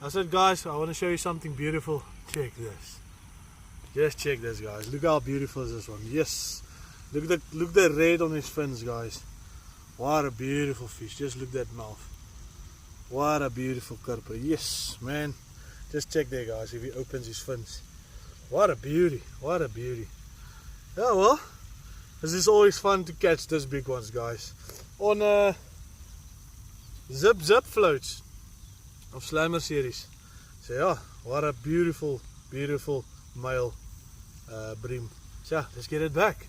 I said, guys, I want to show you something beautiful. Check this. Just check this, guys. Look how beautiful is this one. Yes. Look the red on his fins, guys. What a beautiful fish. Just look at that mouth. What a beautiful karper. Yes, man. Just check there, guys, if he opens his fins. What a beauty. What a beauty. Yeah, well, this is always fun to catch these big ones, guys. On zip floats of Slammer series. So yeah, what a beautiful, beautiful male bream. So yeah, let's get it back.